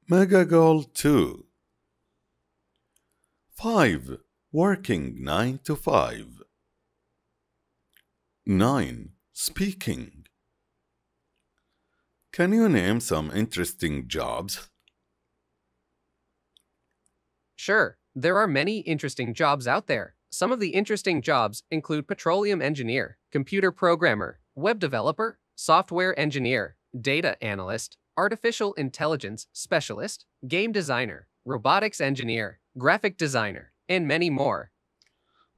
Mega Goal 2. 5. Working 9 to 5. 9. Speaking. Can you name some interesting jobs? Sure, there are many interesting jobs out there. Some of the interesting jobs include petroleum engineer, computer programmer, web developer, software engineer, data analyst, artificial intelligence specialist, game designer, robotics engineer, graphic designer, and many more.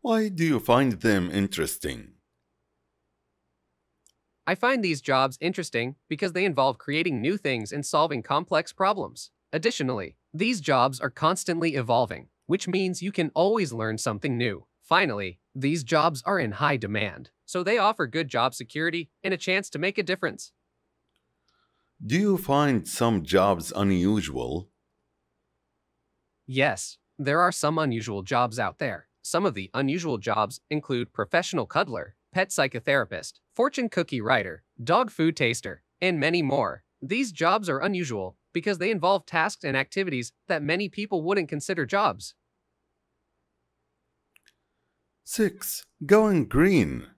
Why do you find them interesting? I find these jobs interesting because they involve creating new things and solving complex problems. Additionally, these jobs are constantly evolving, which means you can always learn something new. Finally, these jobs are in high demand, so they offer good job security and a chance to make a difference. Do you find some jobs unusual? Yes, there are some unusual jobs out there. Some of the unusual jobs include professional cuddler, pet psychotherapist, fortune cookie writer, dog food taster, and many more. These jobs are unusual because they involve tasks and activities that many people wouldn't consider jobs. 6. Going green.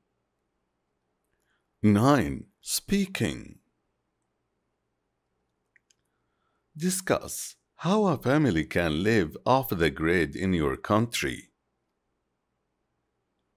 9. Speaking. Discuss how a family can live off the grid in your country.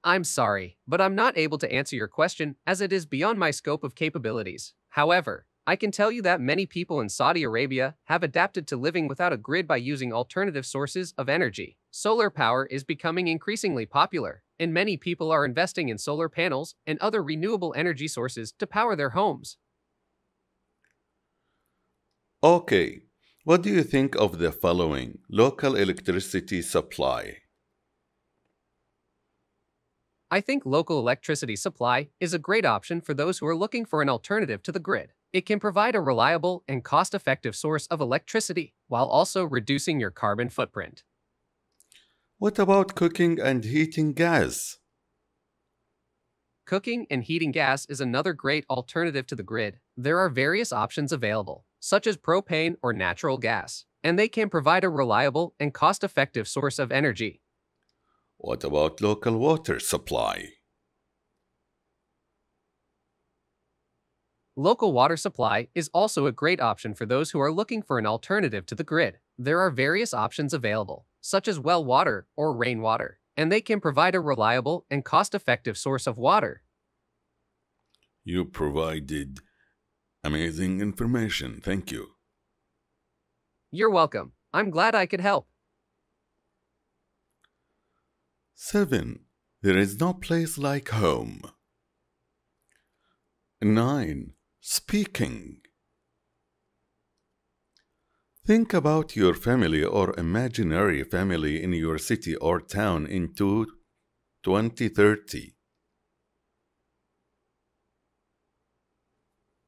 I'm sorry, but I'm not able to answer your question as it is beyond my scope of capabilities. However, I can tell you that many people in Saudi Arabia have adapted to living without a grid by using alternative sources of energy. Solar power is becoming increasingly popular, and many people are investing in solar panels and other renewable energy sources to power their homes. Okay, what do you think of the following? Local electricity supply. I think local electricity supply is a great option for those who are looking for an alternative to the grid. It can provide a reliable and cost-effective source of electricity while also reducing your carbon footprint. What about cooking and heating gas? Cooking and heating gas is another great alternative to the grid. There are various options available, such as propane or natural gas, and they can provide a reliable and cost-effective source of energy. What about local water supply? Local water supply is also a great option for those who are looking for an alternative to the grid. There are various options available, such as well water or rainwater, and they can provide a reliable and cost-effective source of water. You provided amazing information. Thank you. You're welcome. I'm glad I could help. 7. There is no place like home. 9. Speaking. Think about your family or imaginary family in your city or town in 2030.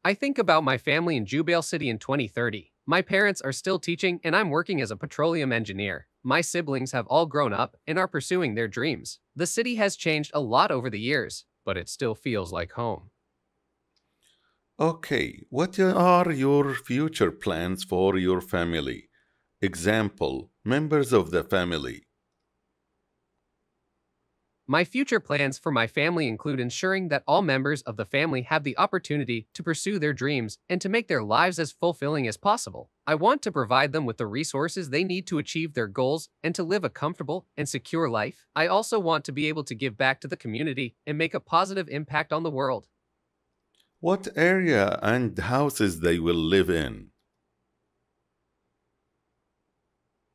I think about my family in Jubail City in 2030. My parents are still teaching and I'm working as a petroleum engineer. My siblings have all grown up and are pursuing their dreams. The city has changed a lot over the years, but it still feels like home. Okay, what are your future plans for your family? Example, members of the family. My future plans for my family include ensuring that all members of the family have the opportunity to pursue their dreams and to make their lives as fulfilling as possible. I want to provide them with the resources they need to achieve their goals and to live a comfortable and secure life. I also want to be able to give back to the community and make a positive impact on the world. What area and houses they will live in?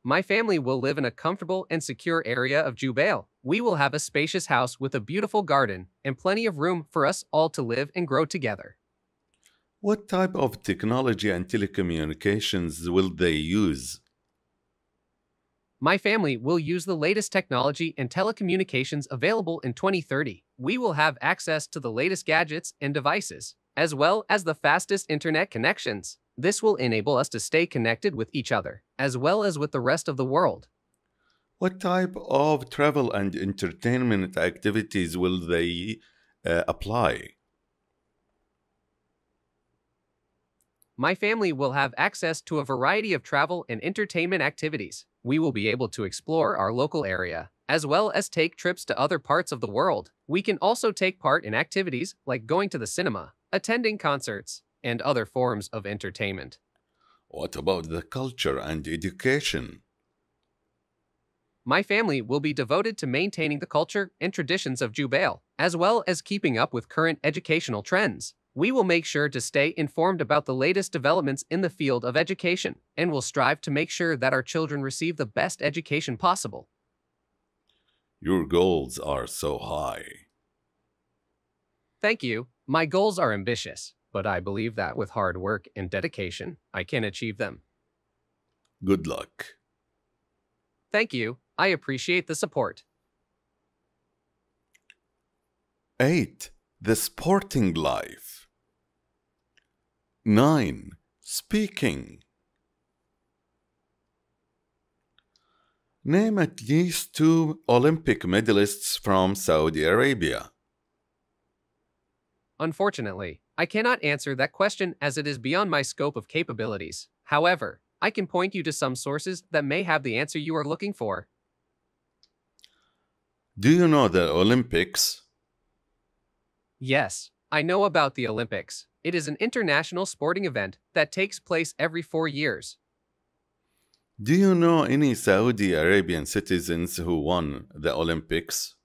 My family will live in a comfortable and secure area of Jubail. We will have a spacious house with a beautiful garden and plenty of room for us all to live and grow together. What type of technology and telecommunications will they use? My family will use the latest technology and telecommunications available in 2030. We will have access to the latest gadgets and devices, as well as the fastest internet connections. This will enable us to stay connected with each other, as well as with the rest of the world. What type of travel and entertainment activities will they apply? my family will have access to a variety of travel and entertainment activities. We will be able to explore our local area, as well as take trips to other parts of the world. We can also take part in activities like going to the cinema, attending concerts, and other forms of entertainment. What about the culture and education? My family will be devoted to maintaining the culture and traditions of Jubail, as well as keeping up with current educational trends. We will make sure to stay informed about the latest developments in the field of education, and will strive to make sure that our children receive the best education possible. Your goals are so high. Thank you. My goals are ambitious, but I believe that with hard work and dedication, I can achieve them. Good luck. Thank you. I appreciate the support. 8. The sporting life. 9. Speaking. Name at least 2 Olympic medalists from Saudi Arabia. Unfortunately, I cannot answer that question as it is beyond my scope of capabilities. However, I can point you to some sources that may have the answer you are looking for. Do you know the Olympics? Yes, I know about the Olympics. It is an international sporting event that takes place every 4 years. Do you know any Saudi Arabian citizens who won the Olympics?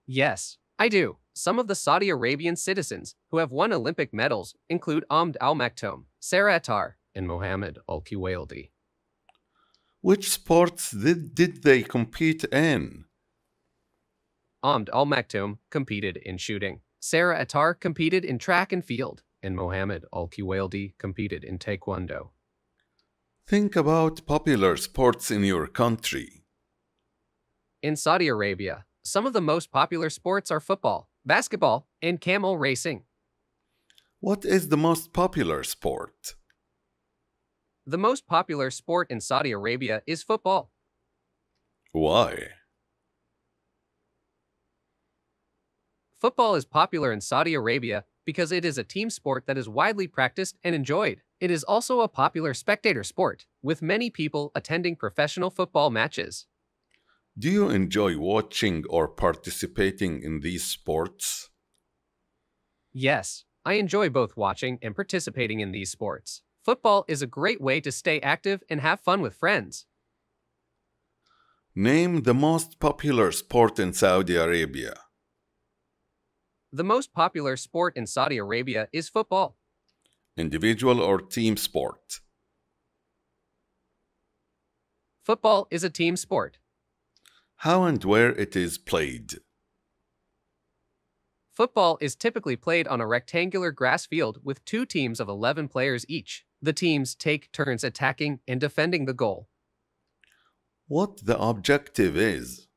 Yes, I do. Some of the Saudi Arabian citizens who have won Olympic medals include Ahmed Al Maktoum, Sarah Attar, and Mohammed Al Kuwaildi. Which sports did they compete in? Ahmed Al Maktoum competed in shooting, Sarah Attar competed in track and field, and Mohammed Al Kuwaildi competed in taekwondo. Think about popular sports in your country. In Saudi Arabia, some of the most popular sports are football, basketball, and camel racing. What is the most popular sport? The most popular sport in Saudi Arabia is football. Why? Football is popular in Saudi Arabia because it is a team sport that is widely practiced and enjoyed. It is also a popular spectator sport, with many people attending professional football matches. Do you enjoy watching or participating in these sports? Yes, I enjoy both watching and participating in these sports. Football is a great way to stay active and have fun with friends. Name the most popular sport in Saudi Arabia. The most popular sport in Saudi Arabia is football. Individual or team sport? Football is a team sport. How and where it is played? Football is typically played on a rectangular grass field with 2 teams of 11 players each. The teams take turns attacking and defending the goal. What the objective is?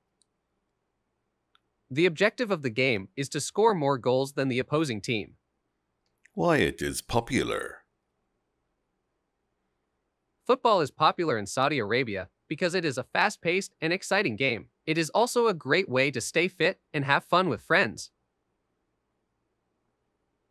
The objective of the game is to score more goals than the opposing team. Why it is popular? Football is popular in Saudi Arabia because it is a fast-paced and exciting game. It is also a great way to stay fit and have fun with friends.